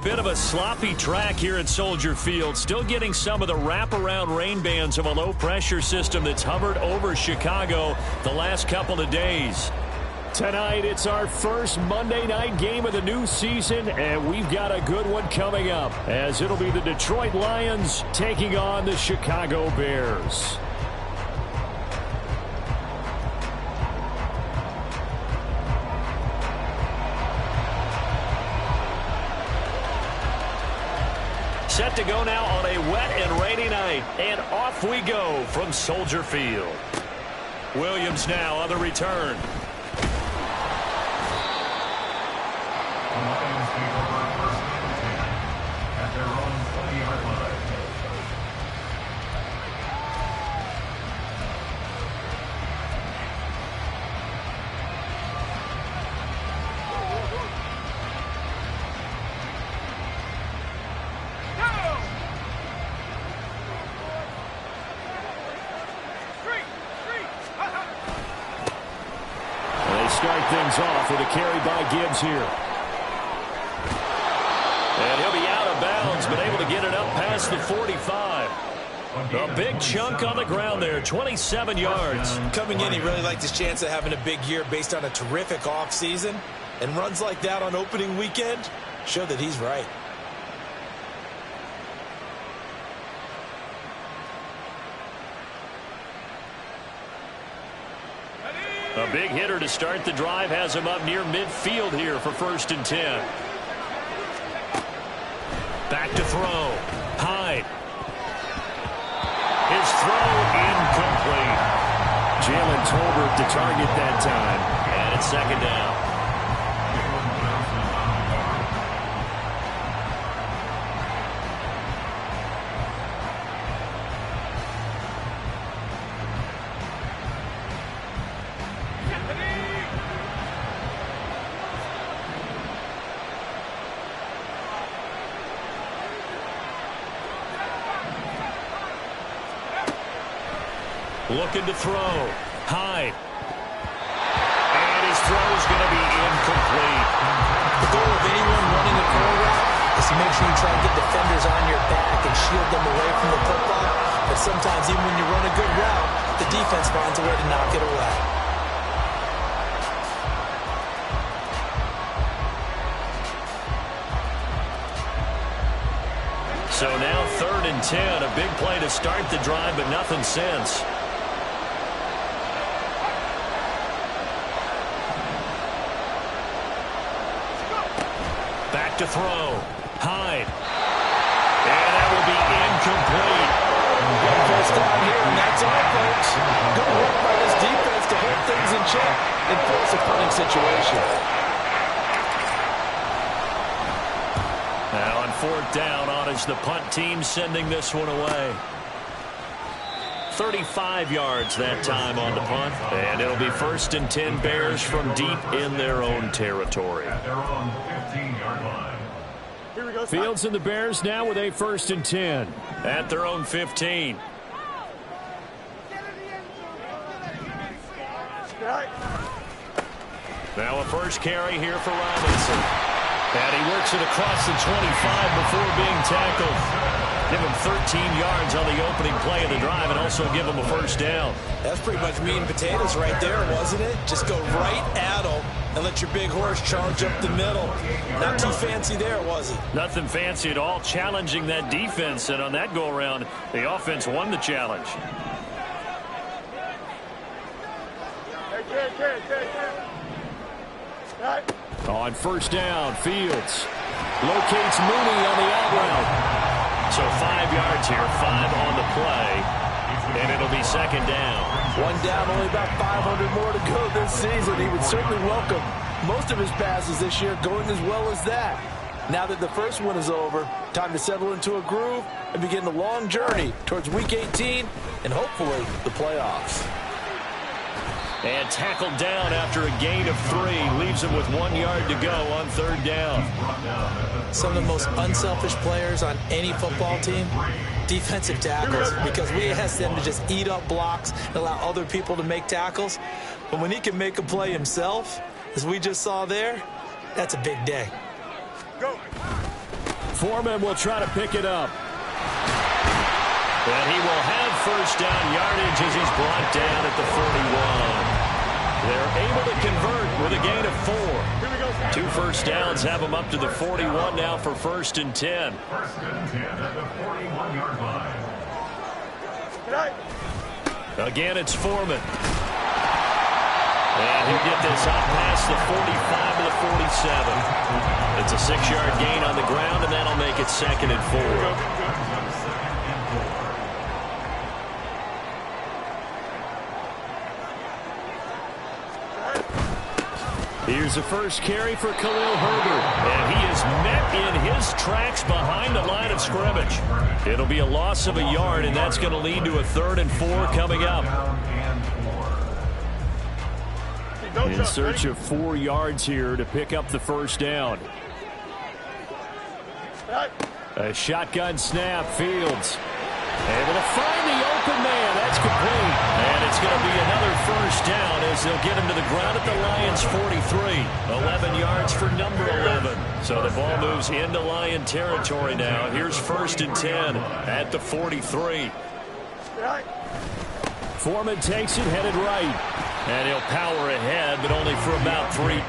bit of a sloppy track here at Soldier Field. Still getting some of the wraparound rain bands of a low-pressure system that's hovered over Chicago the last couple of days. Tonight, it's our first Monday night game of the new season, and we've got a good one coming up, as it'll be the Detroit Lions taking on the Chicago Bears. Set to go now on a wet and rainy night, and off we go from Soldier Field. Williams now on the return. Lions take over first and 10 at their own 20-yard line. They start things off with a carry by Gibbs here. And he'll be out of bounds, but able to get it up past the 45. A big chunk on the ground there, 27 yards. Coming in, he really liked his chance of having a big year based on a terrific offseason. And runs like that on opening weekend show that he's right. A big hitter to start the drive has him up near midfield here for 1st and 10. Back to throw. Hyde. His throw incomplete. Jalen Tolbert to target that time. And it's 2nd down. Looking to throw. Hyde. And his throw is going to be incomplete. The goal of anyone running a curl route is to make sure you try and get defenders on your back and shield them away from the football. But sometimes even when you run a good route, the defense finds a way to knock it away. So now 3rd and 10. A big play to start the drive, but nothing since. Back to throw. Hyde. And that will be incomplete. One first down here, and that's all, folks. Good work by this defense to hold things in check and force a punting situation. Now on 4th down, on is the punt team sending this one away. 35 yards that time on the punt. And it'll be 1st and 10 Bears from deep in their own territory. At their own 15-yard line. Fields and the Bears now with a 1st and 10 at their own 15. Now a first carry here for Robinson. And he works it across the 25 before being tackled. Give him 13 yards on the opening play of the drive and also give him a 1st down. That's pretty much meat and potatoes right there, wasn't it? Just go right at him and let your big horse charge up the middle. Not too fancy there, was it? Nothing fancy at all, challenging that defense. And on that go-around, the offense won the challenge. On 1st down, Fields locates Mooney on the out route. So 5 yards here, 5 on the play, and it'll be 2nd down. 1 down, only about 500 more to go this season. He would certainly welcome most of his passes this year going as well as that. Now that the first one is over, time to settle into a groove and begin the long journey towards Week 18 and hopefully the playoffs. And tackled down after a gain of 3. Leaves him with 1 yard to go on 3rd down. Some of the most unselfish players on any football team, defensive tackles, because we ask them to just eat up blocks and allow other people to make tackles. But when he can make a play himself, as we just saw there, that's a big day. Go. Foreman will try to pick it up. And he will have first down yardage as he's brought down at the 41. They're able to convert with a gain of 4. 2 first downs have them up to the 41 now for 1st and 10. 1st and 10 at the 41-yard line. Again, it's Foreman. And he'll get this up past the 45 to the 47. It's a 6-yard gain on the ground, and that'll make it 2nd and 4. Here's the first carry for Khalil Herbert. And he is met in his tracks behind the line of scrimmage. It'll be a loss of a yard, and that's going to lead to a 3rd and 4 coming up. In search of 4 yards here to pick up the first down. A shotgun snap. Fields able to find the open man. That's complete. And it's going to be another first down as they'll get him to the ground at the Lions' 43. 11 yards for number 11. So the ball moves into Lion territory now. Here's 1st and 10 at the 43. Foreman takes it, headed right. And he'll power ahead, but only for about 3.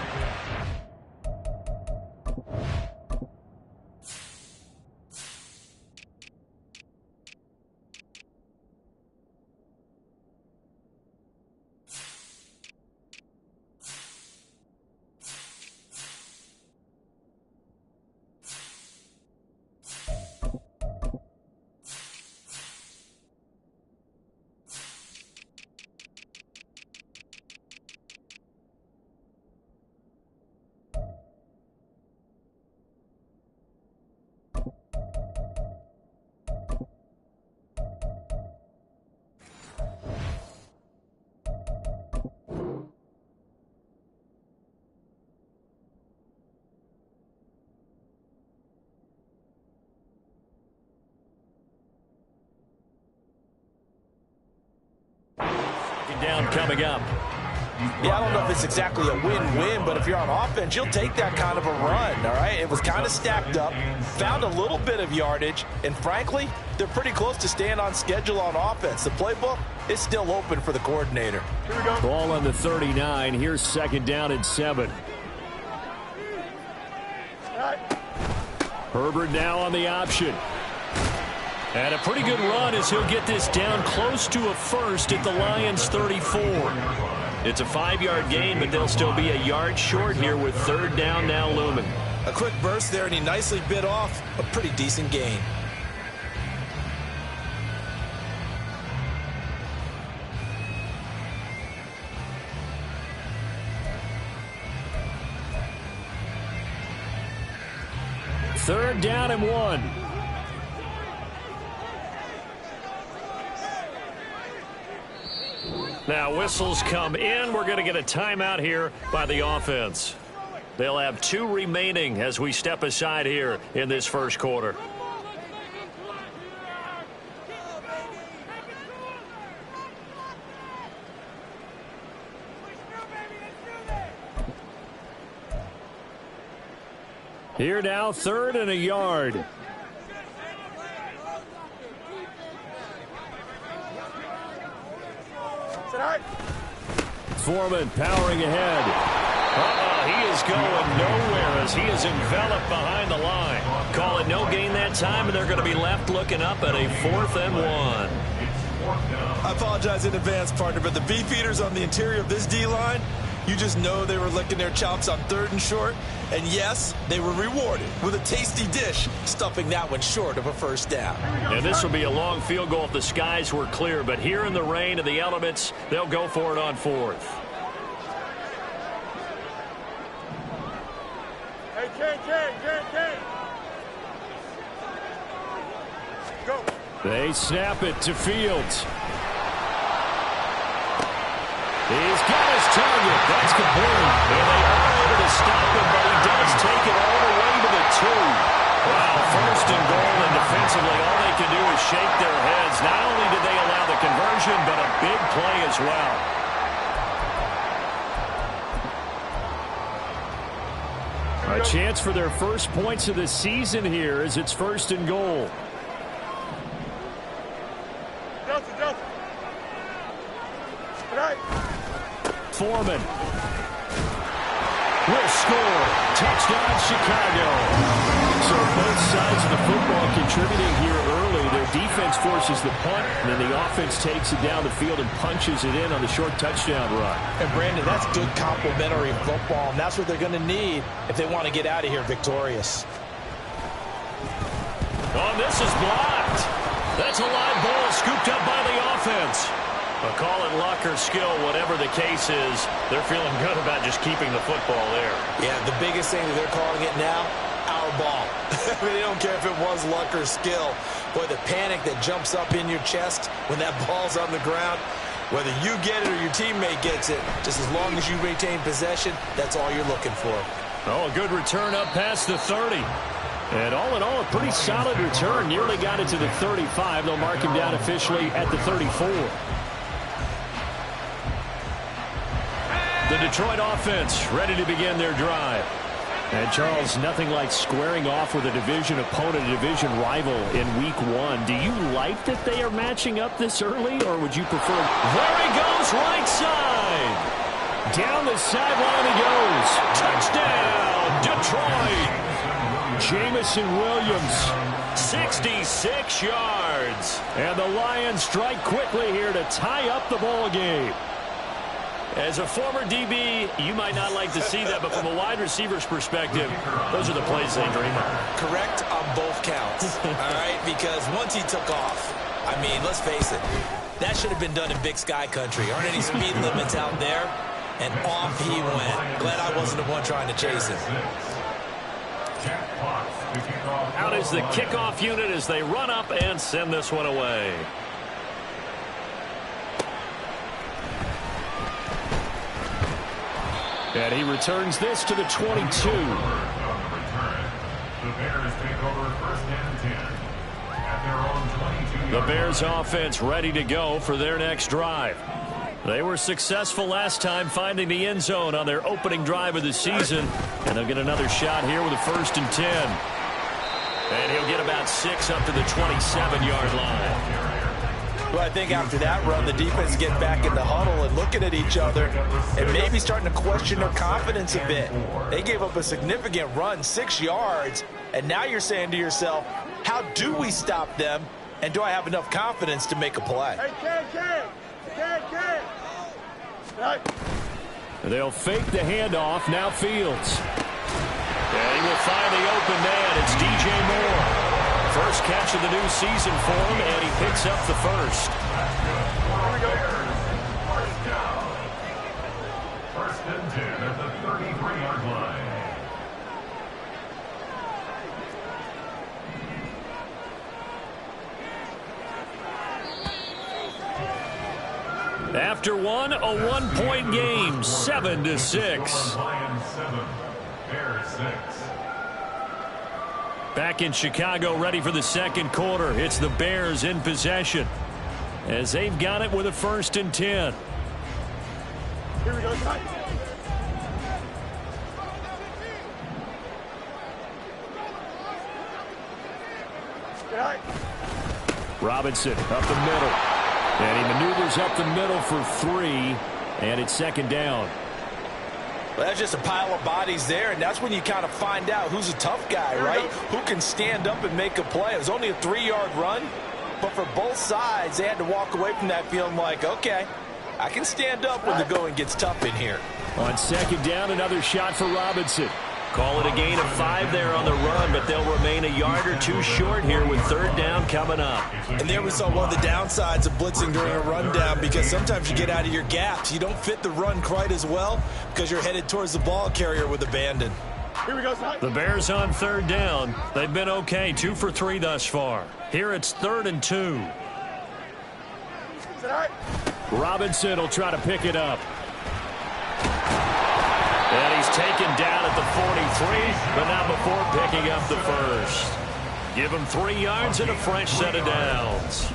Down coming up. Yeah, I don't know if it's exactly a win-win, but if you're on offense, you'll take that kind of a run, all right? It was kind of stacked up, found a little bit of yardage, and frankly, they're pretty close to staying on schedule on offense. The playbook is still open for the coordinator. Here we go. Ball on the 39. Here's 2nd down and 7. Herbert now on the option. And a pretty good run as he'll get this down close to a first at the Lions' 34. It's a 5-yard gain, but they'll still be a yard short here with 3rd down now looming. A quick burst there, and he nicely bit off a pretty decent gain. Third down and 1. Now whistles come in. We're going to get a timeout here by the offense. They'll have 2 remaining as we step aside here in this first quarter. Here now, 3rd and a yard. Foreman powering ahead. He is going nowhere as he is enveloped behind the line. Call it no gain that time, and they're going to be left looking up at a 4th and 1. I apologize in advance, partner, but the beefeaters on the interior of this D-line, you just know they were licking their chops on 3rd and short. And yes, they were rewarded with a tasty dish, stuffing that one short of a first down. And this will be a long field goal if the skies were clear. But here in the rain and the elements, they'll go for it on 4th. Hey, Ken. Go. They snap it to Fields. He's got his target. That's complete. And they are able to stop him, but he does take it all the way to the 2. Wow, 1st and goal, and defensively all they can do is shake their heads. Not only did they allow the conversion, but a big play as well. A A chance for their first points of the season here as it's 1st and goal. Foreman will score. Touchdown, Chicago. So both sides of the football contributing here early. Their defense forces the punt, and then the offense takes it down the field and punches it in on the short touchdown run. And Brandon, that's good complementary football, and that's what they're going to need if they want to get out of here victorious. Oh, this is blocked. That's a live ball scooped up by the offense. But call it luck or skill, whatever the case is, they're feeling good about just keeping the football there. Yeah, the biggest thing that they're calling it now, our ball. I mean, they don't care if it was luck or skill. Boy, the panic that jumps up in your chest when that ball's on the ground, whether you get it or your teammate gets it, just as long as you retain possession, that's all you're looking for. Oh, a good return up past the 30. And all in all, a pretty solid return. Nearly got it to the 35. They'll mark him down officially at the 34. The Detroit offense ready to begin their drive. And, Charles, nothing like squaring off with a division opponent, a division rival in Week 1. Do you like that they are matching up this early, or would you prefer? There he goes, right side. Down the sideline he goes. Touchdown, Detroit. Jamison Williams, 66 yards. And the Lions strike quickly here to tie up the ball game. As a former DB, you might not like to see that, but from a wide receiver's perspective, those are the plays they dream of. Correct on both counts, all right? Because once he took off, I mean, let's face it, that should have been done in Big Sky country. Aren't any speed limits out there? And off he went. Glad I wasn't the one trying to chase him. Out is the kickoff unit as they run up and send this one away. And he returns this to the 22. The Bears take over 1st and 10 at their own 22. The Bears offense ready to go for their next drive. They were successful last time finding the end zone on their opening drive of the season. And they'll get another shot here with a 1st and 10. And he'll get about 6 up to the 27-yard line. Well, I think after that run, the defense get back in the huddle and looking at each other and maybe starting to question their confidence a bit. They gave up a significant run, 6 yards, and now you're saying to yourself, how do we stop them, and do I have enough confidence to make a play? Hey, They'll fake the handoff. Now Fields. And he will find the open man. It's DJ Moore. First catch of the new season for him, and he picks up the first. Here we go. First down. 1st and 10 at the 33-yard line. After one, a one-point game, 7-6. Lions 7, Bears 6. Back in Chicago, ready for the second quarter. It's the Bears in possession as they've got it with a 1st and 10. Here we go, guys. Robinson up the middle. And he maneuvers up the middle for 3. And it's 2nd down. Well, that's just a pile of bodies there, and that's when you kind of find out who's a tough guy, right? Who can stand up and make a play. It was only a 3-yard run, but for both sides, they had to walk away from that feeling like, okay, I can stand up when the going gets tough in here. On 2nd down, another shot for Robinson. Call it a gain of 5 there on the run, but they'll remain a yard or 2 short here with 3rd down coming up. And there we saw one of the downsides of blitzing during a rundown, because sometimes you get out of your gaps. You don't fit the run quite as well because you're headed towards the ball carrier with abandon. Here we go, son. The Bears on 3rd down. They've been okay, 2 for 3 thus far. Here it's 3rd and 2. Robinson will try to pick it up. And he's taken down at the 43, but not before picking up the first. Give him 3 yards and a fresh set of downs.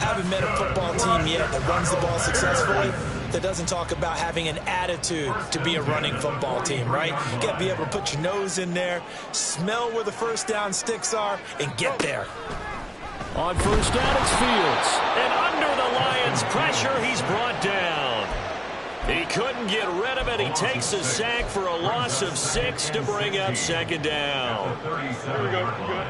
I haven't met a football team yet that runs the ball successfully that doesn't talk about having an attitude to be a running football team, right? You got to be able to put your nose in there, smell where the first down sticks are, and get there. On first down, it's Fields. And under the Lions' pressure, he's brought down. He couldn't get rid of it. He takes a sack for a loss of 6 to bring up second down. Here we go. Good.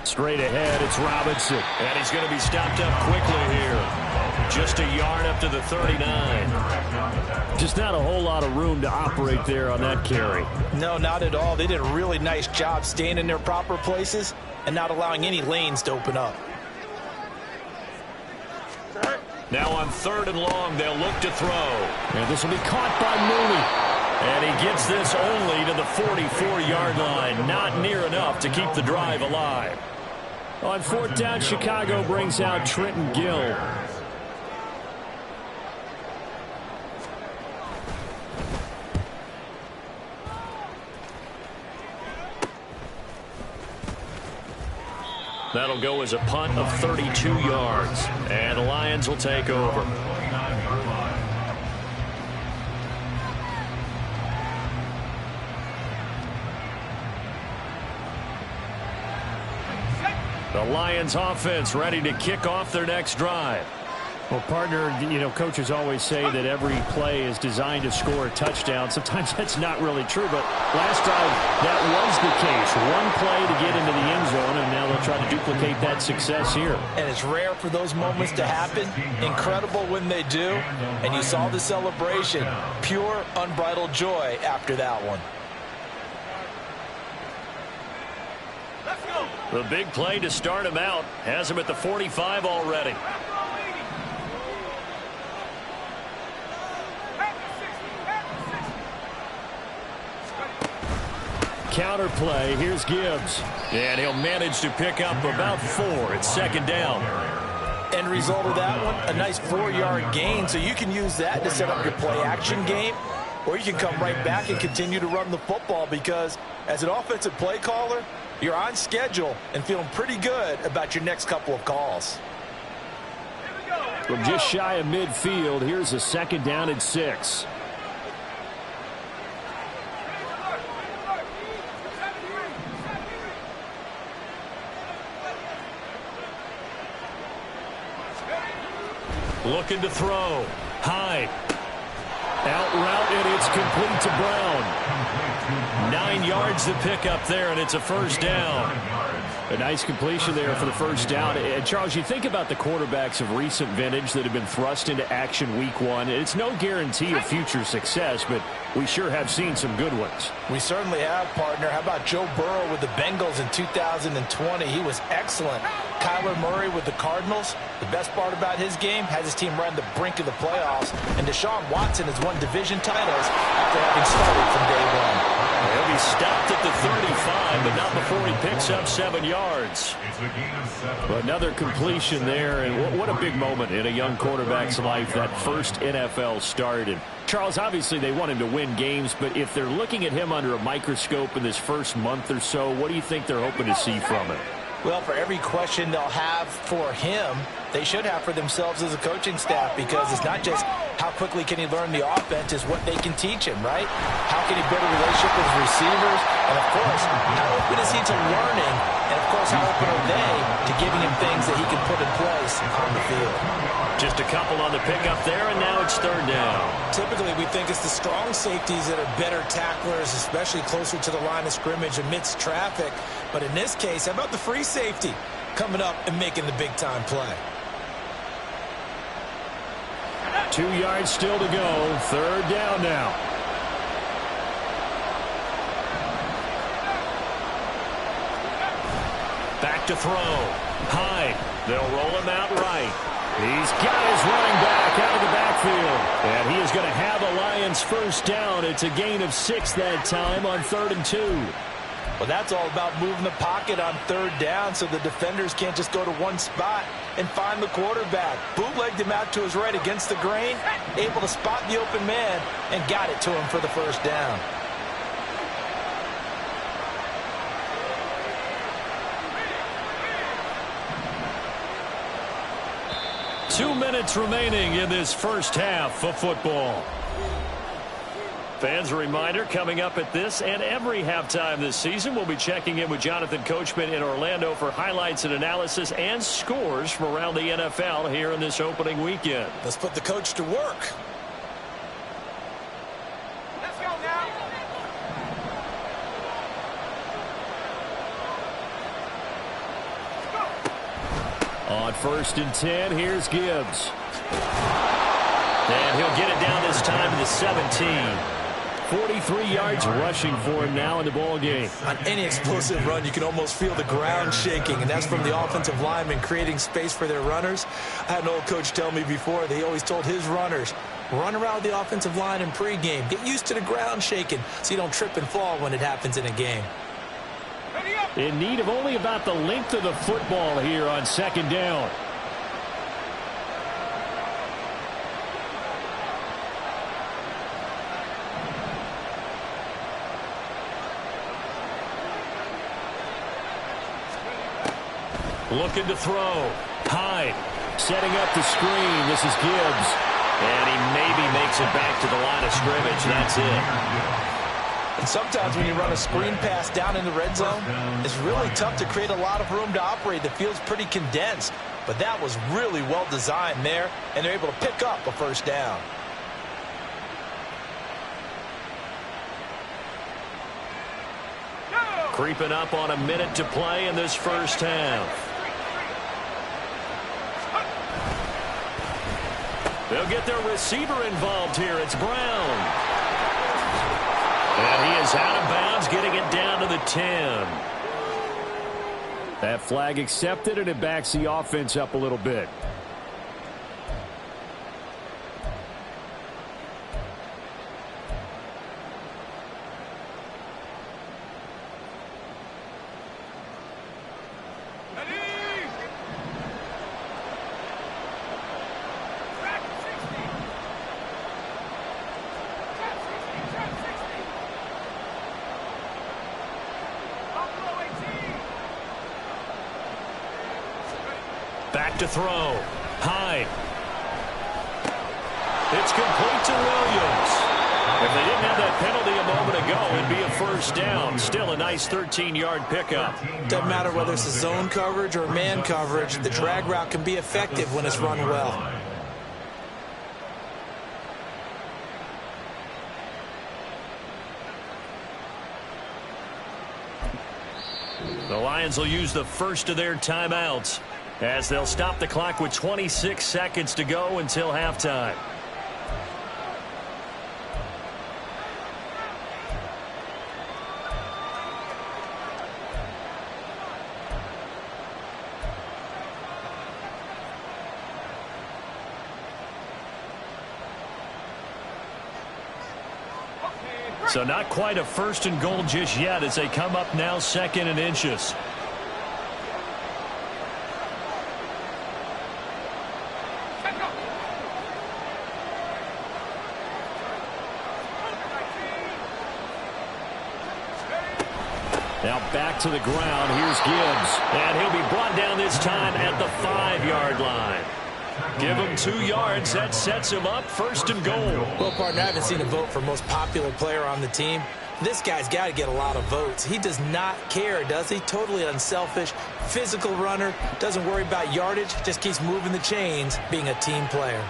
Straight ahead, it's Robinson. And he's going to be stopped up quickly here. Just a yard up to the 39. Just not a whole lot of room to operate there on that carry. No, not at all. They did a really nice job staying in their proper places and not allowing any lanes to open up. Now on 3rd and long, they'll look to throw. And this will be caught by Mooney. And he gets this only to the 44-yard line. Not near enough to keep the drive alive. On 4th down, Chicago brings out Trenton Gill. That'll go as a punt of 32 yards. And the Lions will take over. The Lions offense ready to kick off their next drive. Well, partner, you know, coaches always say that every play is designed to score a touchdown. Sometimes that's not really true, but last drive that was the case. One play to get into the end zone, and now they'll try to duplicate that success here. And it's rare for those moments to happen. Incredible when they do. And you saw the celebration. Pure, unbridled joy after that one. The big play to start him out has him at the 45 already. Counter play. Here's Gibbs. And he'll manage to pick up about 4. It's 2nd down. End result of that one, a nice 4-yard gain. So you can use that to set up your play-action game. Or you can come right back and continue to run the football because as an offensive play caller, you're on schedule and feeling pretty good about your next couple of calls. From just shy of midfield, here's a 2nd down and 6. Looking to throw. Hyde. Out route, and it's complete to Brown. 9 yards to pick up there, and it's a 1st down. A nice completion there for the 1st down. And, Charles, you think about the quarterbacks of recent vintage that have been thrust into action week 1. It's no guarantee of future success, but we sure have seen some good ones. We certainly have, partner. How about Joe Burrow with the Bengals in 2020? He was excellent. Kyler Murray with the Cardinals. The best part about his game has his team right on the brink of the playoffs. And Deshaun Watson has won division titles after having started from day 1. He'll be stopped at the 35, but not before he picks up 7 yards. Another completion there, and what a big moment in a young quarterback's life, that first NFL start. And Charles, obviously they want him to win games, but if they're looking at him under a microscope in this first month or so, what do you think they're hoping to see from him? Well, for every question they'll have for him, they should have for themselves as a coaching staff, because it's not just how quickly can he learn the offense, it's what they can teach him, right? How can he build a relationship with his receivers? And, of course, how open is he to learning? And, of course, how open are they to giving him things that he can put in place on the field? Just a couple on the pickup there, and now it's 3rd down. Typically, we think it's the strong safeties that are better tacklers, especially closer to the line of scrimmage amidst traffic. But in this case, how about the free safety coming up and making the big-time play? 2 yards still to go. 3rd down now. Back to throw. Hyde. They'll roll him out right. He's got his running back out of the backfield. And he is going to have a Lions 1st down. It's a gain of 6 that time on 3rd and 2. Well, that's all about moving the pocket on 3rd down so the defenders can't just go to one spot and find the quarterback. Bootlegged him out to his right against the grain, able to spot the open man, and got it to him for the 1st down. 2 minutes remaining in this first half of football. Fans, a reminder, coming up at this and every halftime this season, we'll be checking in with Jonathan Coachman in Orlando for highlights and analysis and scores from around the NFL here in this opening weekend. Let's put the coach to work. Let's go now. On 1st and 10, here's Gibbs. And he'll get it down this time to the 17. 43 yards rushing for him now in the ball game. On any explosive run, you can almost feel the ground shaking, and that's from the offensive linemen creating space for their runners. I had an old coach tell me before, they always told his runners, run around the offensive line in pregame. Get used to the ground shaking so you don't trip and fall when it happens in a game. In need of only about the length of the football here on 2nd down. Looking to throw. Hyde setting up the screen. This is Gibbs. And he maybe makes it back to the line of scrimmage. That's it. And sometimes when you run a screen pass down in the red zone, it's really tough to create a lot of room to operate. The field's pretty condensed. But that was really well designed there, and they're able to pick up a 1st down. Creeping up on a minute to play in this first half. They'll get their receiver involved here. It's Brown. And he is out of bounds, getting it down to the 10. That flag accepted, and it backs the offense up a little bit. Back to throw. Hyde. It's complete to Williams. If they didn't have that penalty a moment ago, it'd be a 1st down. Still a nice 13-yard pickup. Doesn't matter whether it's a zone coverage or man coverage, the drag route can be effective when it's run well. The Lions will use the first of their timeouts as they'll stop the clock with 26 seconds to go until halftime. So not quite a 1st and goal just yet as they come up now 2nd and inches. Now back to the ground. Here's Gibbs. And he'll be brought down this time at the 5-yard line. Give him 2 yards. That sets him up 1st and goal. Well, partner, I haven't seen a vote for most popular player on the team. This guy's got to get a lot of votes. He does not care, does he? Totally unselfish, physical runner, doesn't worry about yardage, just keeps moving the chains, being a team player.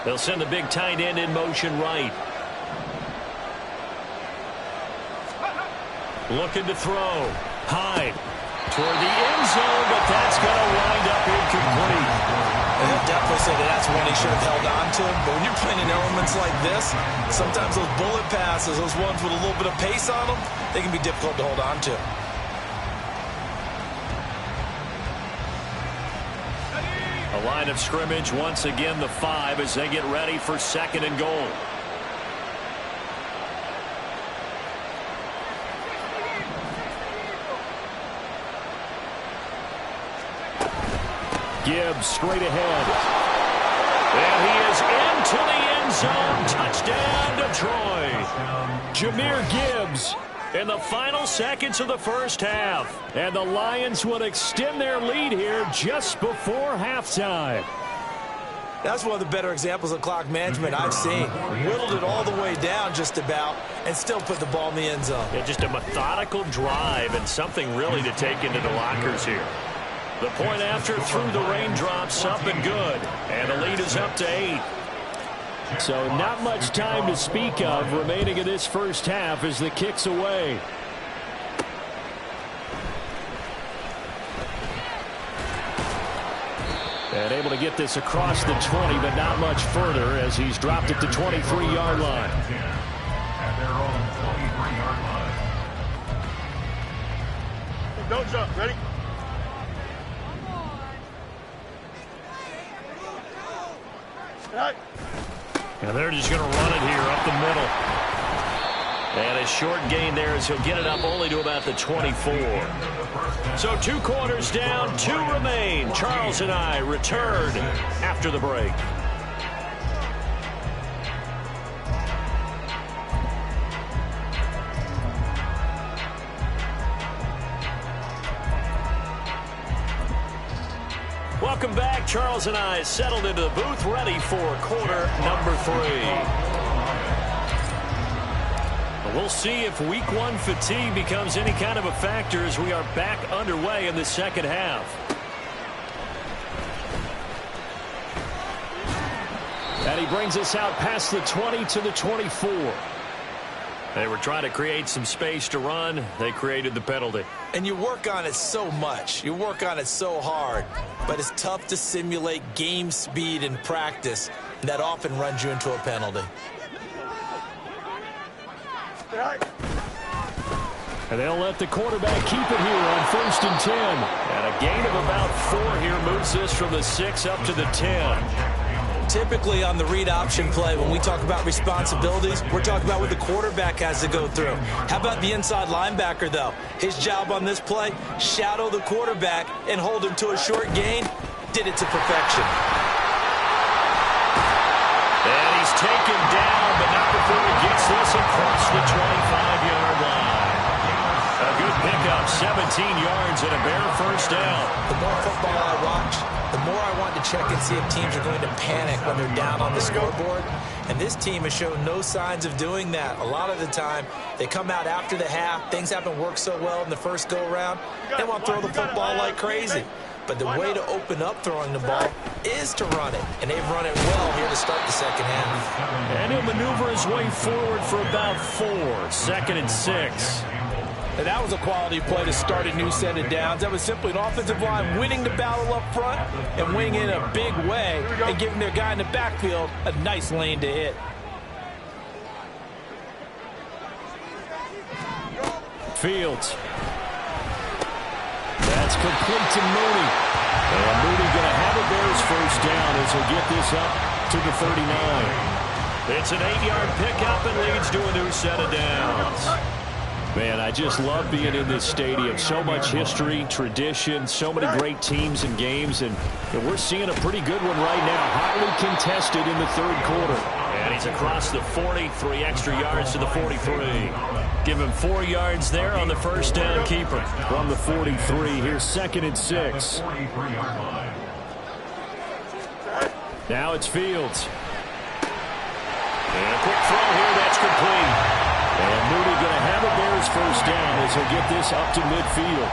They'll send the big tight end in motion right. Looking to throw. Hyde toward the end zone, but that's going to wind up incomplete. And they'll definitely say that that's one he should have held on to. But when you're playing in elements like this, sometimes those bullet passes, those ones with a little bit of pace on them, they can be difficult to hold on to. A line of scrimmage once again the 5 as they get ready for 2nd and goal. Gibbs straight ahead. And he is into the end zone. Touchdown, Detroit. Jahmyr Gibbs in the final seconds of the first half. And the Lions will extend their lead here just before halftime. That's one of the better examples of clock management I've seen. Whittled it all the way down just about and still put the ball in the end zone. Yeah, just a methodical drive and something really to take into the lockers here. The point after through the raindrops, up and good. And the lead is up to 8. So not much time to speak of remaining in this first half as the kick's away. And able to get this across the 20, but not much further as he's dropped at the 23-yard line. At their own 23-yard line. Don't jump. Ready? And they're just going to run it here up the middle. And a short gain there as he'll get it up only to about the 24. So 2 quarters down, 2 remain. Charles and I return after the break. Welcome back. Charles and I settled into the booth, ready for quarter number 3. We'll see if week 1 fatigue becomes any kind of a factor as we are back underway in the second half. And he brings us out past the 20 to the 24. They were trying to create some space to run. They created the penalty. And you work on it so much. You work on it so hard. But it's tough to simulate game speed in practice. And that often runs you into a penalty. And they'll let the quarterback keep it here on 1st and 10. And a gain of about 4 here moves this from the 6 up to the 10. Typically on the read option play, when we talk about responsibilities, we're talking about what the quarterback has to go through. How about the inside linebacker, though? His job on this play, shadow the quarterback and hold him to a short gain. Did it to perfection. And he's taken down, but not before he gets this across the 25-yard line. A good pickup, 17 yards and a bare first down. The more football I watch, the more I want to check and see if teams are going to panic when they're down on the scoreboard. And this team has shown no signs of doing that. A lot of the time, they come out after the half. Things haven't worked so well in the first go-around. They want to throw the football like crazy. But the way to open up throwing the ball is to run it. And they've run it well here to start the second half. And he'll maneuver his way forward for about 4. 2nd and 6. And that was a quality play to start a new set of downs. That was simply an offensive line winning the battle up front and winning in a big way and giving their guy in the backfield a nice lane to hit. Fields. That's complete to Mooney. And Mooney going to have a Bears first down as he'll get this up to the 39. It's an 8-yard pickup and leads to a new set of downs. Man, I just love being in this stadium. So much history, tradition, so many great teams and games, and we're seeing a pretty good one right now. Highly contested in the 3rd quarter. And he's across the 40, 3 extra yards to the 43. Give him 4 yards there on the first down keeper. From the 43, here's 2nd and 6. Now it's Fields. And a quick throw here, that's complete. And Mooney going to have a Bears first down as he'll get this up to midfield.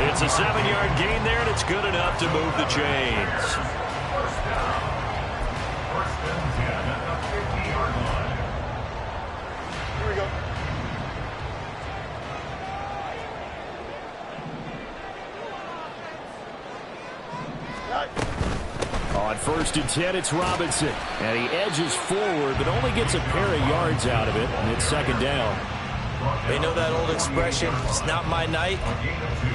It's a 7-yard gain there, and it's good enough to move the chains. First down. 1st and 10 at the 50-yard line. Here we go. On 1st and 10, it's Robinson. And he edges forward, but only gets a pair of yards out of it, and it's 2nd down. They know that old expression, it's not my night.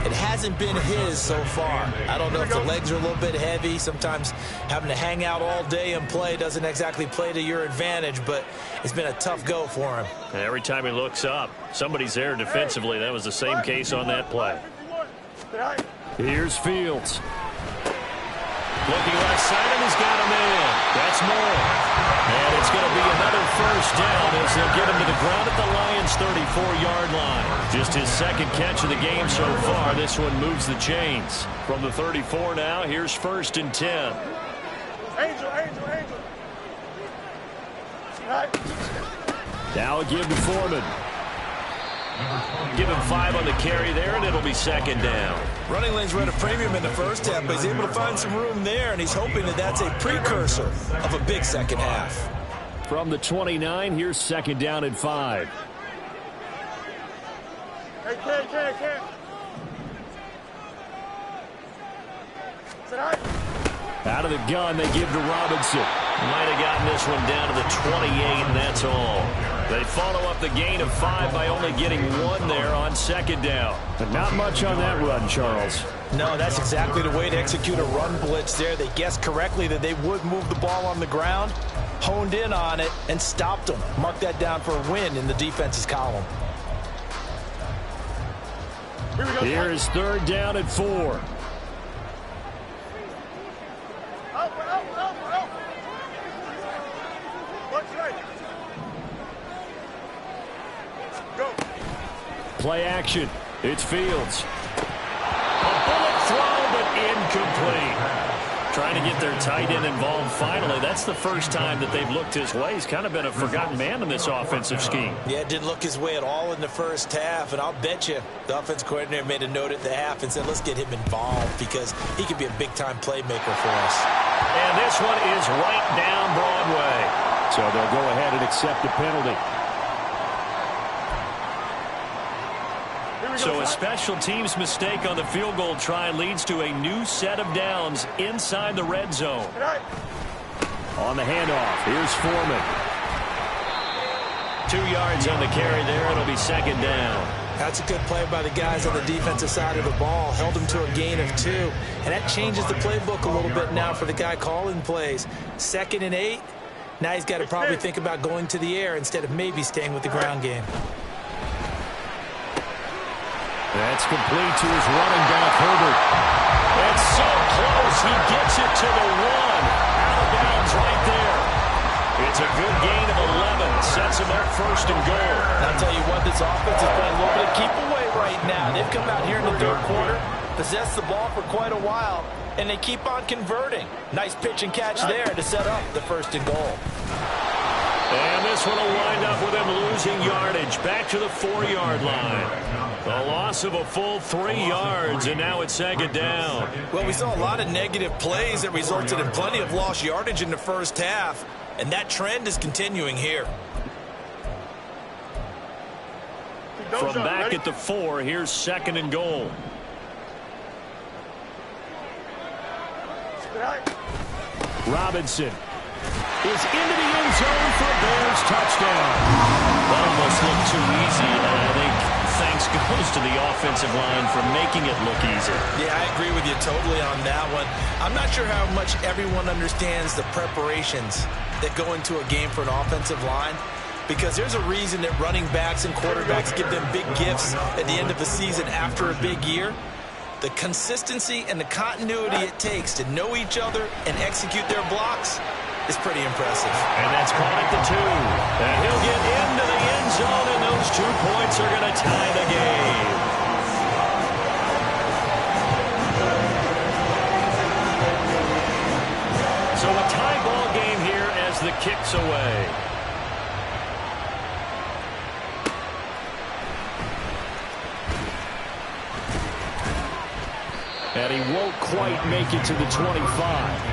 It hasn't been his so far. I don't know if the legs are a little bit heavy. Sometimes having to hang out all day and play doesn't exactly play to your advantage, but it's been a tough go for him. Every time he looks up, somebody's there defensively. That was the same case on that play. Here's Fields. Looking left side, and he's got him in. That's more. And it's going to be another first down as they'll get him to the ground at the Lions' 34-yard line. Just his second catch of the game so far. This one moves the chains. From the 34 now, here's 1st and 10. Angel. Now a give to Foreman. Give him 5 on the carry there, and it'll be 2nd down. Running lanes were at a premium in the first half, but he's able to find some room there, and he's hoping that that's a precursor of a big second half. From the 29, here's 2nd down and 5. Hey, can't. Out of the gun, they give to Robinson. Might have gotten this one down to the 28, and that's all. They follow up the gain of 5 by only getting 1 there on 2nd down. But not much on that run, Charles. No, that's exactly the way to execute a run blitz there. They guessed correctly that they would move the ball on the ground, honed in on it, and stopped them. Mark that down for a win in the defense's column. Here is 3rd down and 4. Play action. It's Fields. A bullet throw, but incomplete. Trying to get their tight end involved finally. That's the first time that they've looked his way. He's kind of been a forgotten man in this offensive scheme. Yeah, it didn't look his way at all in the first half, and I'll bet you the offense coordinator made a note at the half and said, let's get him involved because he could be a big-time playmaker for us. And this one is right down Broadway. So they'll go ahead and accept the penalty. So a special teams mistake on the field goal try leads to a new set of downs inside the red zone. On the handoff, here's Foreman. 2 yards on the carry there. It'll be 2nd down. That's a good play by the guys on the defensive side of the ball. Held them to a gain of 2. And that changes the playbook a little bit now for the guy calling plays. 2nd and 8. Now he's got to probably think about going to the air instead of maybe staying with the ground game. That's complete to his running back, Herbert. It's so close. He gets it to the 1. Out of bounds right there. It's a good gain of 11. Sets him up 1st and goal. I'll tell you what, this offense is playing a little bit of keep away right now. They've come out here in the 3rd quarter, possessed the ball for quite a while, and they keep on converting. Nice pitch and catch there to set up the 1st and goal. And this one will wind up with him losing yardage. Back to the 4-yard line. A loss of a full 3 yards, and now it's 2nd down. Well, we saw a lot of negative plays that resulted in plenty of lost yardage in the first half, and that trend is continuing here. From back at the 4, here's 2nd and goal. Robinson is into the end zone for a Bears touchdown. That almost looked too easy, and I think thanks goes to the offensive line for making it look easy. Yeah, I agree with you totally on that one. I'm not sure how much everyone understands the preparations that go into a game for an offensive line, because there's a reason that running backs and quarterbacks give them big gifts at the end of the season after a big year. The consistency and the continuity it takes to know each other and execute their blocks is pretty impressive. And that's caught at the 2. And he'll get into the end zone, and those 2 points are going to tie the game. So a tie ball game here as the kick's away. And he won't quite make it to the 25.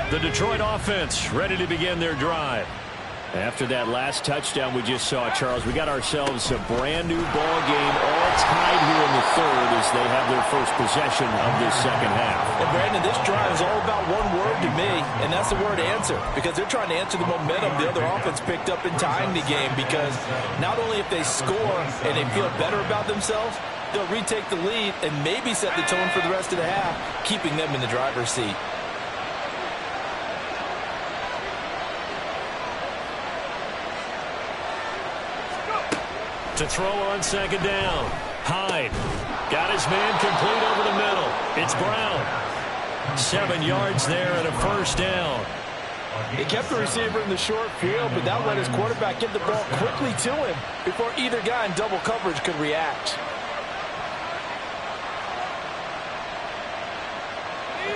The Detroit offense ready to begin their drive. After that last touchdown we just saw, Charles, we got ourselves a brand new ball game, all tied here in the third as they have their first possession of this second half. And Brandon, this drive is all about one word to me, and that's the word answer, because they're trying to answer the momentum the other offense picked up in tying the game, because not only if they score and they feel better about themselves, they'll retake the lead and maybe set the tone for the rest of the half, keeping them in the driver's seat. To throw on second down. Hyde got his man complete over the middle. It's Brown. 7 yards there and a first down. He kept the receiver in the short field, but that let his quarterback get the ball quickly to him before either guy in double coverage could react.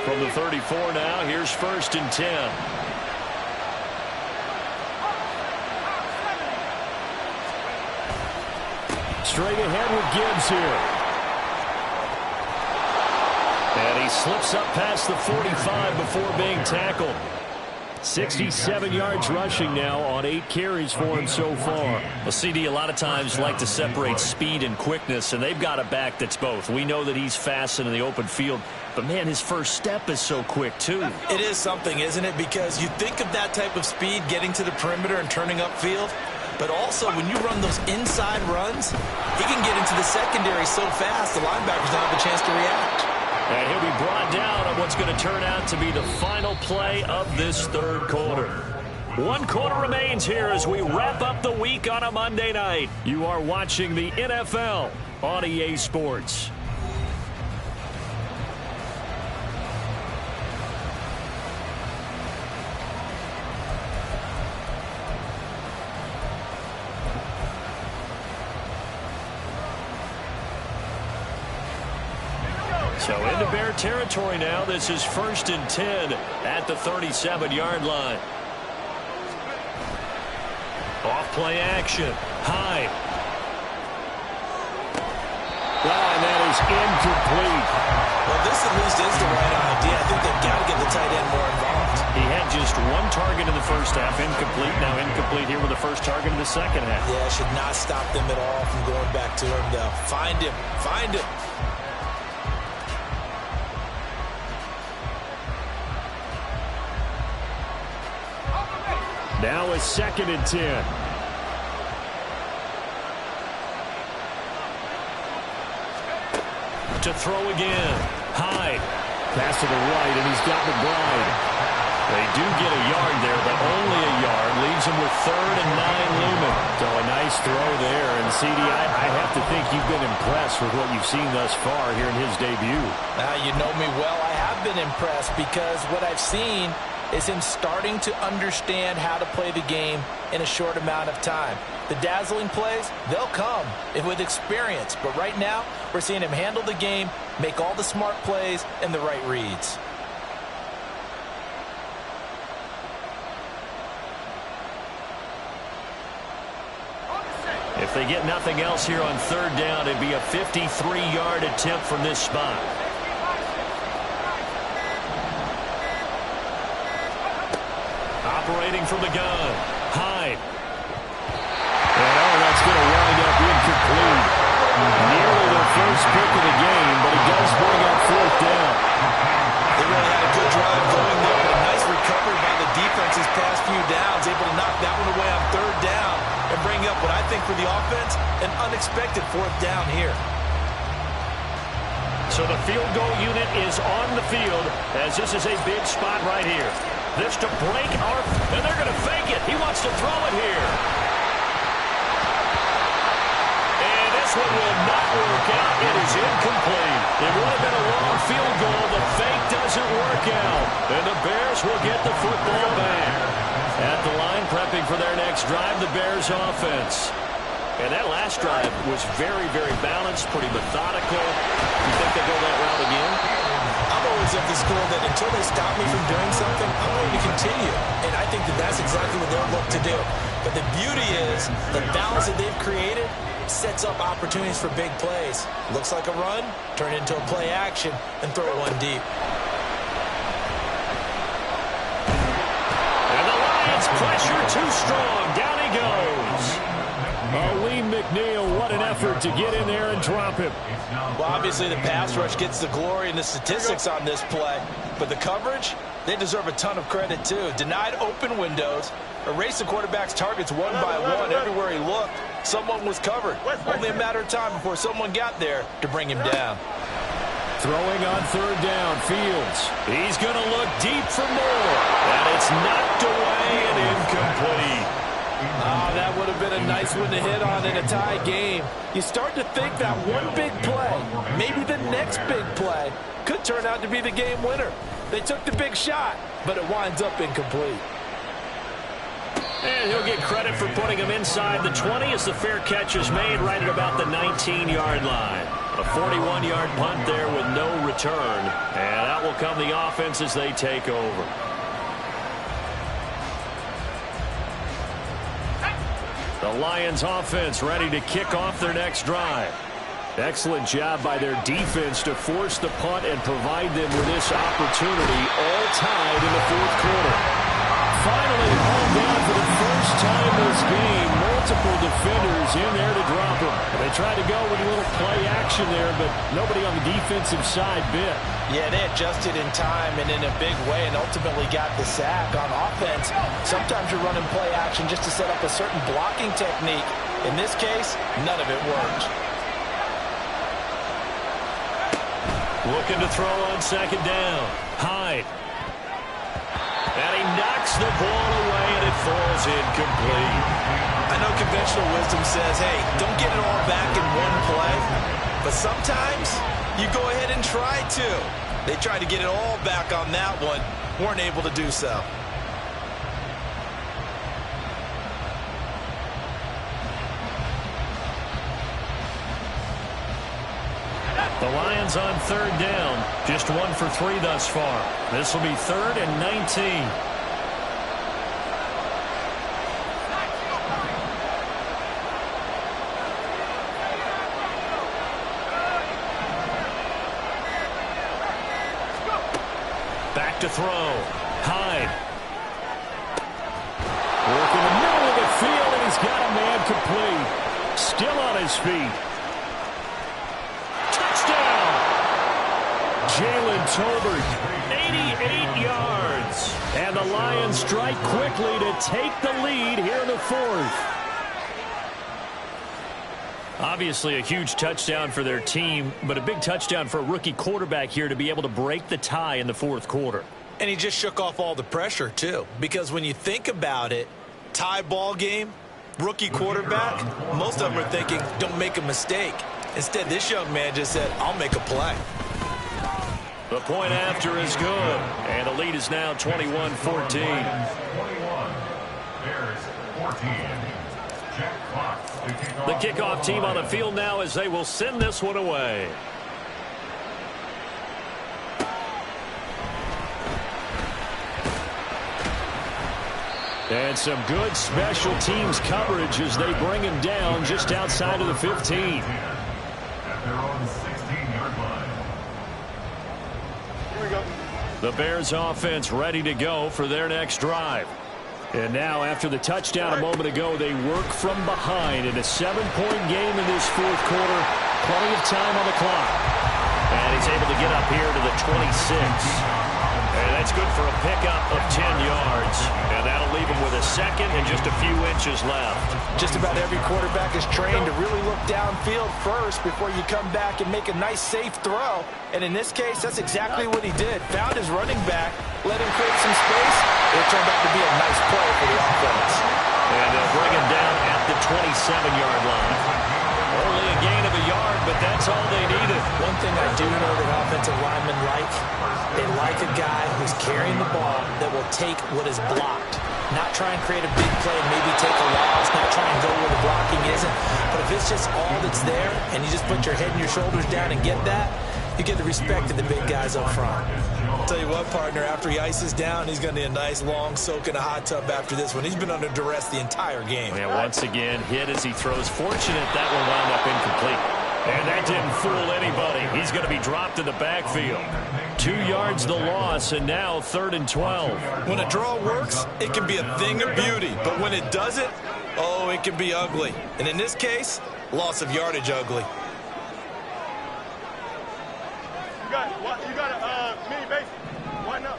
From the 34 now, here's 1st and 10. Straight ahead with Gibbs here. And he slips up past the 45 before being tackled. 67 yards rushing now on 8 carries for him so far. Well, CD, a lot of times like to separate speed and quickness, and they've got a back that's both. We know that he's fast in the open field, but, man, his first step is so quick, too. It is something, isn't it? Because you think of that type of speed getting to the perimeter and turning upfield, but also when you run those inside runs, he can get into the secondary so fast the linebackers don't have a chance to react. And he'll be brought down on what's going to turn out to be the final play of this third quarter. 1 quarter remains here as we wrap up the week on a Monday night. You are watching the NFL on EA Sports. So into Bear territory now. This is 1st and 10 at the 37-yard line. Off play action. Hyde. And that is incomplete. Well, this at least is the right idea. I think they've got to get the tight end more involved. He had just 1 target in the first half. Incomplete. Now incomplete here with the first target in the second half. Yeah, should not stop them at all from going back to him, though. Find him. Find him. Now a 2nd and 10. To throw again. Hyde. Pass to the right, and he's got McBride. They do get a yard there, but only a yard. Leaves him with 3rd and 9 looming. So a nice throw there. And, CD, I have to think you've been impressed with what you've seen thus far here in his debut. You know me well. I have been impressed because what I've seen is him starting to understand how to play the game in a short amount of time. The dazzling plays, they'll come with experience. But right now, we're seeing him handle the game, make all the smart plays, and the right reads. If they get nothing else here on 3rd down, it'd be a 53-yard attempt from this spot. Operating from the gun. Hyde. And that's going to wind up incomplete. Nearly their first pick of the game, but he does bring up 4th down. They really had a good drive going there, but a nice recovery by the defense these past few downs, able to knock that one away on 3rd down and bring up what I think for the offense, an unexpected 4th down here. So the field goal unit is on the field as this is a big spot right here. This to break our, and they're going to fake it. He wants to throw it here. And this one will not work out. It is incomplete. It would have been a long field goal. The fake doesn't work out. And the Bears will get the football back. At the line, prepping for their next drive, the Bears offense. And that last drive was very, very balanced, pretty methodical. You think they'll go that route again? I'm always of the school that until they stop me from doing something, I'm going to continue. And I think that that's exactly what they'll look to do. But the beauty is the balance that they've created sets up opportunities for big plays. Looks like a run, turn it into a play action, and throw one deep. And the Lions pressure Too strong. Down he goes. Lee McNeil, what an effort to get in there and drop him. Well, obviously the pass rush gets the glory and the statistics on this play, but the coverage, they deserve a ton of credit too. Denied open windows, erased the quarterback's targets one by one. Everywhere he looked, someone was covered. Only a matter of time before someone got there to bring him down. Throwing on third down, Fields. He's going to look deep for more. And it's knocked away and incomplete. That would have been a nice one to hit on in a tie game. You start to think that one big play, maybe the next big play, could turn out to be the game winner. They took the big shot, but it winds up incomplete. And he'll get credit for putting him inside the 20 as the fair catch is made right at about the 19-yard line. A 41-yard punt there with no return. And out will come the offense as they take over. The Lions offense ready to kick off their next drive. Excellent job by their defense to force the punt and provide them with this opportunity, all tied in the fourth quarter. Finally hauled down for the first time this game. Multiple defenders in there to drop him. They tried to go with a little play action there, but nobody on the defensive side bit. Yeah, they adjusted in time and in a big way and ultimately got the sack. On offense, sometimes you're running play action just to set up a certain blocking technique. In this case, none of it worked. Looking to throw on second down. Hyde. And he knocks the ball away, and it falls incomplete. I know conventional wisdom says, hey, don't get it all back in one play. But sometimes you go ahead and try to. They tried to get it all back on that one. Weren't able to do so. The Lions on third down. Just 1 for 3 thus far. This will be 3rd and 19. Back to throw. Hyde. Working the middle of the field, and he's got a man complete. Still on his feet. Jalen Tolbert, 88 yards. And the Lions strike quickly to take the lead here in the fourth. Obviously a huge touchdown for their team, but a big touchdown for a rookie quarterback here to be able to break the tie in the fourth quarter. And he just shook off all the pressure, too. Because when you think about it, tie ball game, rookie quarterback, most of them are thinking, don't make a mistake. Instead, this young man just said, I'll make a play. The point after is good, and the lead is now 21-14. 21, Bears 14. Jack Fox, the kickoff team on the field now as they will send this one away. And some good special teams coverage as they bring him down just outside of the 15. At their own 16-yard line. The Bears offense ready to go for their next drive. And now after the touchdown a moment ago, they work from behind in a 7-point game in this fourth quarter. Plenty of time on the clock. And he's able to get up here to the 26. And that's good for a pickup of 10 yards. And that'll leave him with a second and just a few inches left. Just about every quarterback is trained to really look downfield first before you come back and make a nice, safe throw. And in this case, that's exactly what he did. Found his running back, let him create some space. It turned out to be a nice play for the offense. And they'll bring him down at the 27-yard line. Only a gain of a yard, but that's all they needed. One thing I do know that offensive linemen like, they like a guy who's carrying the ball that will take what is blocked. Not try and create a big play and maybe take a loss, not try and go where the blocking isn't. But if it's just all that's there and you just put your head and your shoulders down and get that, you get the respect of the big guys up front. I'll tell you what, partner, after he ices down, he's going to need a nice long soak in a hot tub after this one. He's been under duress the entire game. Yeah, once again, hit as he throws. Fortunate that one wound up incomplete. And that didn't fool anybody. He's going to be dropped in the backfield. 2 yards the loss, and now 3rd and 12. When a draw works, it can be a thing of beauty. But when it doesn't, oh, it can be ugly. And in this case, loss of yardage ugly. You got a mini base. Why not?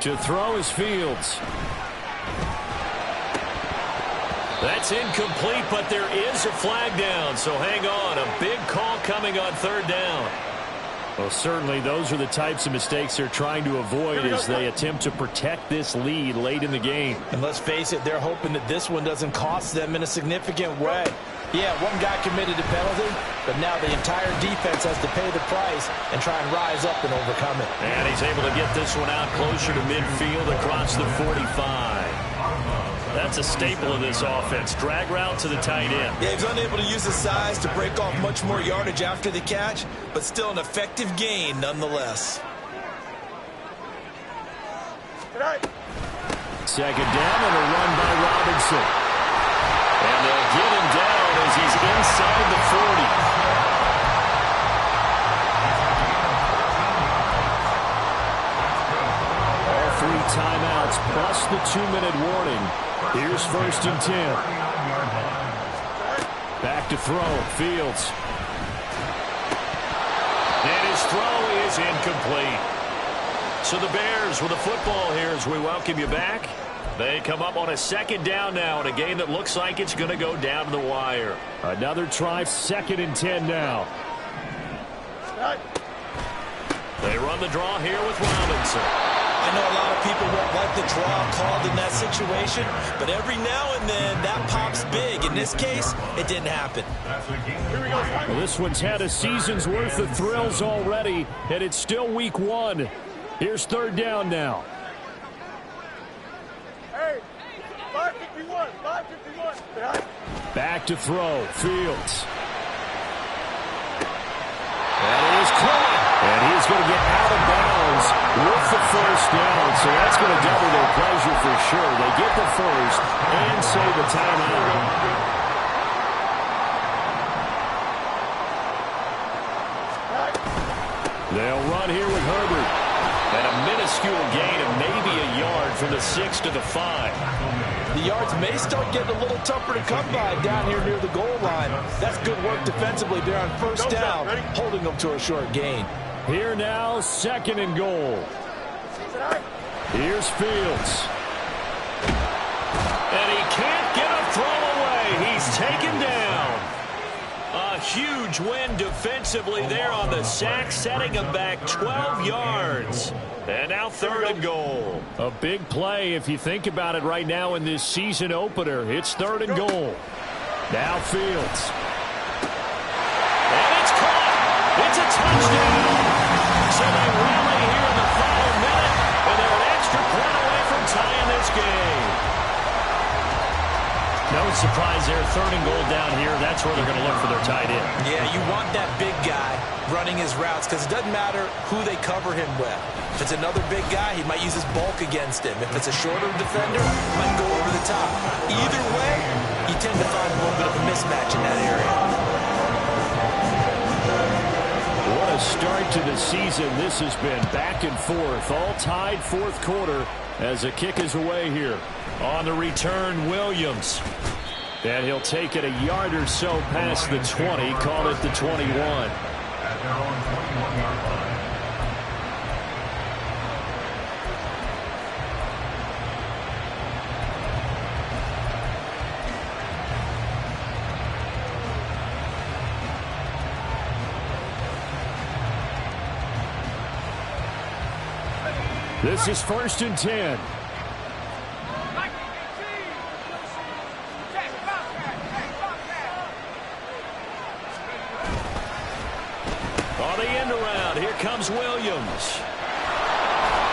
To throw is Fields. That's incomplete, but there is a flag down, so hang on. A big call coming on 3rd down. Well, certainly those are the types of mistakes they're trying to avoid as they attempt to protect this lead late in the game. And let's face it, they're hoping that this one doesn't cost them in a significant way. Yeah, one guy committed a penalty, but now the entire defense has to pay the price and try and rise up and overcome it. And he's able to get this one out closer to midfield across the 45. That's a staple of this offense. Drag route to the tight end. Yeah, he's unable to use his size to break off much more yardage after the catch, but still an effective gain nonetheless. 2nd down and a run by Robinson. And they'll get him down as he's inside the 40. All 3 timeouts plus the 2-minute warning. Here's 1st and 10. Back to throw. Fields. And his throw is incomplete. So the Bears with the football here as we welcome you back. They come up on a 2nd down now in a game that looks like it's going to go down to the wire. Another try, 2nd and 10 now. They run the draw here with Robinson. I know a lot of people won't like the draw called in that situation, but every now and then that pops big. In this case, it didn't happen. Well, this one's had a season's worth of thrills already, and it's still week 1. Here's 3rd down now. Hey, 551. Back to throw. Fields. That is caught. And he's going to get out of bounds with the 1st down. So that's going to double their pleasure for sure. They get the 1st and save a timeout. They'll run here with Herbert. And a minuscule gain of maybe a yard from the 6 to the 5. The yards may start getting a little tougher to come by down here near the goal line. That's good work defensively there on 1st down, holding them to a short gain. Here now, 2nd and goal. Here's Fields. And he can't get a throw away. He's taken down. A huge win defensively there on the sack, setting him back 12 yards. And now 3rd and goal. A big play if you think about it right now in this season opener. It's 3rd and goal. Now Fields. And it's caught. It's a touchdown. So they rally here in the final minute, and they're an extra point away from tying this game. No surprise there. 3rd and goal down here. That's where they're going to look for their tight end. Yeah, you want that big guy running his routes because it doesn't matter who they cover him with. If it's another big guy, he might use his bulk against him. If it's a shorter defender, he might go over the top. Either way, you tend to find a little bit of a mismatch in that area. What a start to the season this has been. Back and forth, all tied 4th quarter as a kick is away here. On the return, Williams. And he'll take it a yard or so past the 20, call it the 21. At their own 21-yard line. This is 1st and 10. On the end around, here comes Williams.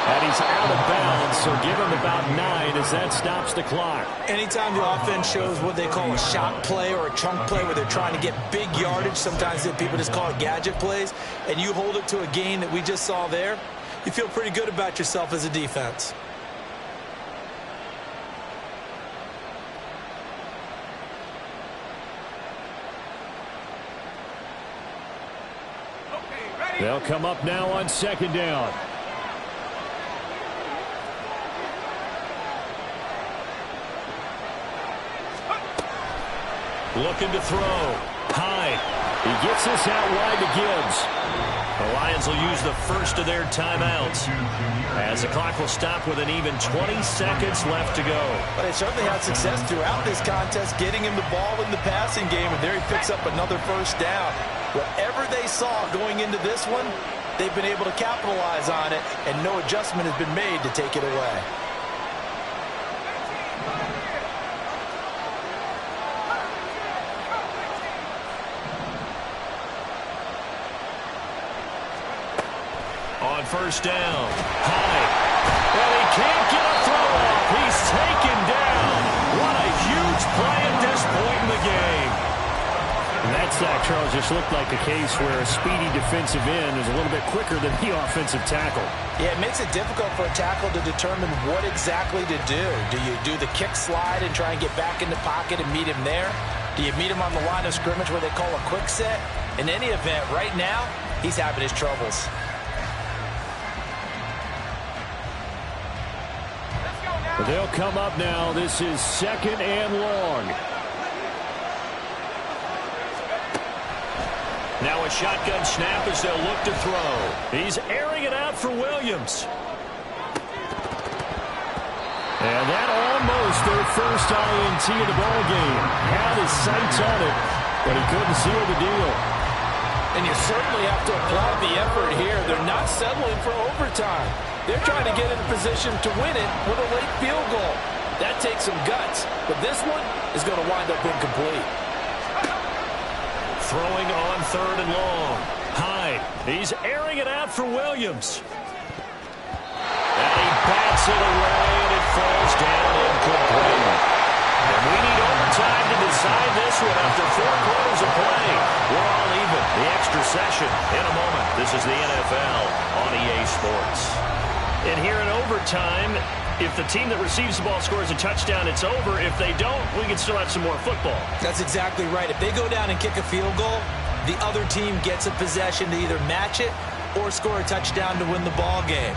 And he's out of bounds, so give him about 9 as that stops the clock. Anytime the offense shows what they call a shot play or a chunk play where they're trying to get big yardage, sometimes people just call it gadget plays, and you hold it to a gain that we just saw there, you feel pretty good about yourself as a defense. They'll come up now on second down. Looking to throw. Hyde. He gets this out wide to Gibbs. The Lions will use the first of their timeouts as the clock will stop with an even 20 seconds left to go. But they certainly had success throughout this contest getting him the ball in the passing game, and there he picks up another first down. Whatever they saw going into this one, they've been able to capitalize on it, and no adjustment has been made to take it away. On first down, Hyde. Well, he can't get a throw off. He's taken down. What a huge play at this point in the game. And that sack, Charles, just looked like a case where a speedy defensive end is a little bit quicker than the offensive tackle. Yeah, it makes it difficult for a tackle to determine what exactly to do. Do you do the kick slide and try and get back in the pocket and meet him there? Do you meet him on the line of scrimmage where they call a quick set? In any event, right now, he's having his troubles. They'll come up now. This is second and long. Now a shotgun snap as they'll look to throw. He's airing it out for Williams. And that almost their first INT of the ball game. Had his sights on it, but he couldn't seal the deal. And you certainly have to applaud the effort here. They're not settling for overtime. They're trying to get in a position to win it with a late field goal. That takes some guts, but this one is going to wind up incomplete. Throwing on third and long. Hyde. He's airing it out for Williams. And he bats it away, and it falls down incomplete. And we need overtime to decide this one after 4 quarters of play. We're all even. The extra session in a moment. This is the NFL on EA Sports. And here in overtime, if the team that receives the ball scores a touchdown, it's over. If they don't, we can still have some more football. That's exactly right. If they go down and kick a field goal, the other team gets a possession to either match it or score a touchdown to win the ball game.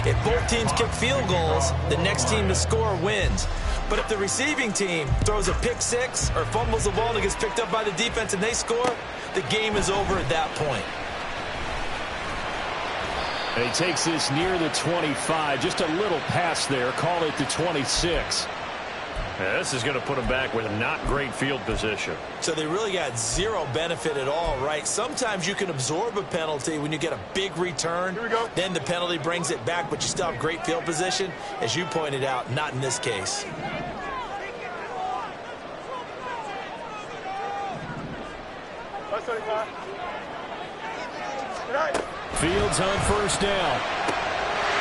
If both teams kick field goals, the next team to score wins. But if the receiving team throws a pick six or fumbles the ball and gets picked up by the defense and they score, the game is over at that point. And he takes this near the 25. Just a little pass there. Call it the 26. Yeah, this is going to put him back with not great field position. So they really got zero benefit at all, right? Sometimes you can absorb a penalty when you get a big return. Here we go. Then the penalty brings it back, but you still have great field position. As you pointed out, not in this case. That's 35. Good night. Fields on first down.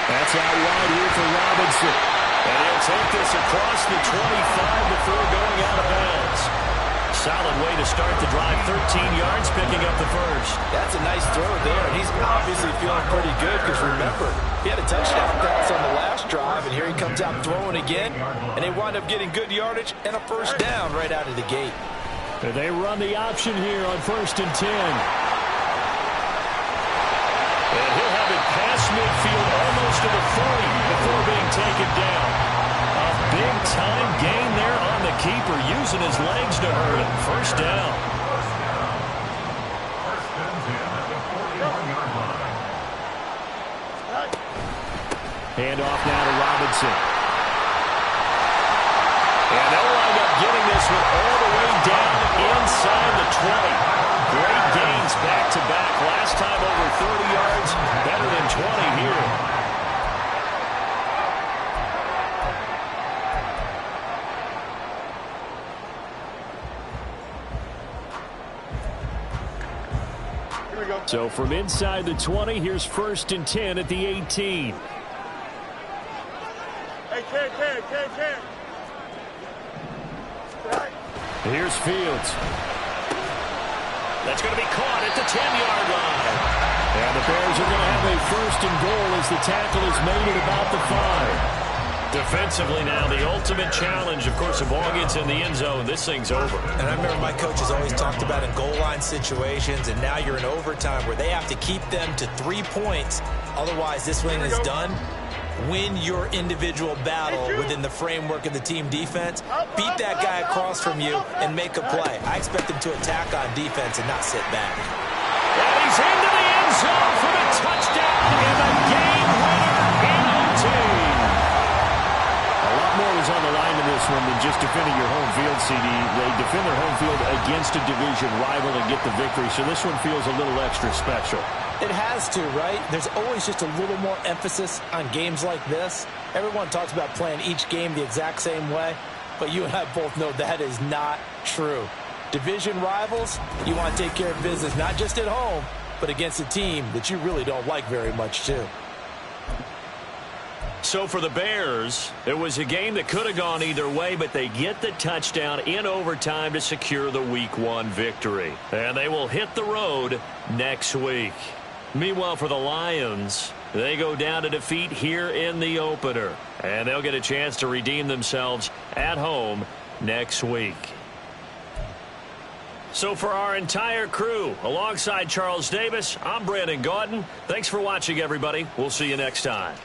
That's out wide here for Robinson. And he'll take this across the 25 before going out of bounds. Solid way to start the drive. 13 yards, picking up the first. That's a nice throw there, and he's obviously feeling pretty good because remember, he had a touchdown pass on the last drive, and here he comes out throwing again, and they wind up getting good yardage and a first down right out of the gate. And they run the option here on 1st and 10. And he'll have it past midfield almost to the 40 before being taken down. A big-time gain there on the keeper, using his legs to hurt him. First down. First and 10 at the 41-yard line. Hand off now to Robinson. And they'll wind up getting this one all the way down inside the 20. Great gains back-to-back. Last time over 30 yards, better than 20 here. Here we go. So from inside the 20, here's 1st and 10 at the 18. Hey, Ken. Good night. Here's Fields. That's going to be caught at the 10-yard line. And the Bears are going to have a 1st and goal as the tackle is made at about the 5. Defensively now, the ultimate challenge. Of course, the ball gets in the end zone. This thing's over. And I remember my coaches always talked about in goal line situations, and now you're in overtime where they have to keep them to 3 points. Otherwise, this win is done. Win your individual battle within the framework of the team defense. Beat that guy across from you and make a play. I expect him to attack on defense and not sit back. And he's into the end zone for the touchdown and the game winner in OT. A lot more was on the line in this one than just defending your home field, CD. They defend their home field against a division rival and get the victory, so this one feels a little extra special. It has to, right? There's always just a little more emphasis on games like this. Everyone talks about playing each game the exact same way, but you and I both know that is not true. Division rivals, you want to take care of business not just at home, but against a team that you really don't like very much too. So for the Bears, it was a game that could have gone either way, but they get the touchdown in overtime to secure the Week 1 victory. And they will hit the road next week. Meanwhile, for the Lions, they go down to defeat here in the opener. And they'll get a chance to redeem themselves at home next week. So for our entire crew, alongside Charles Davis, I'm Brandon Gaudin. Thanks for watching, everybody. We'll see you next time.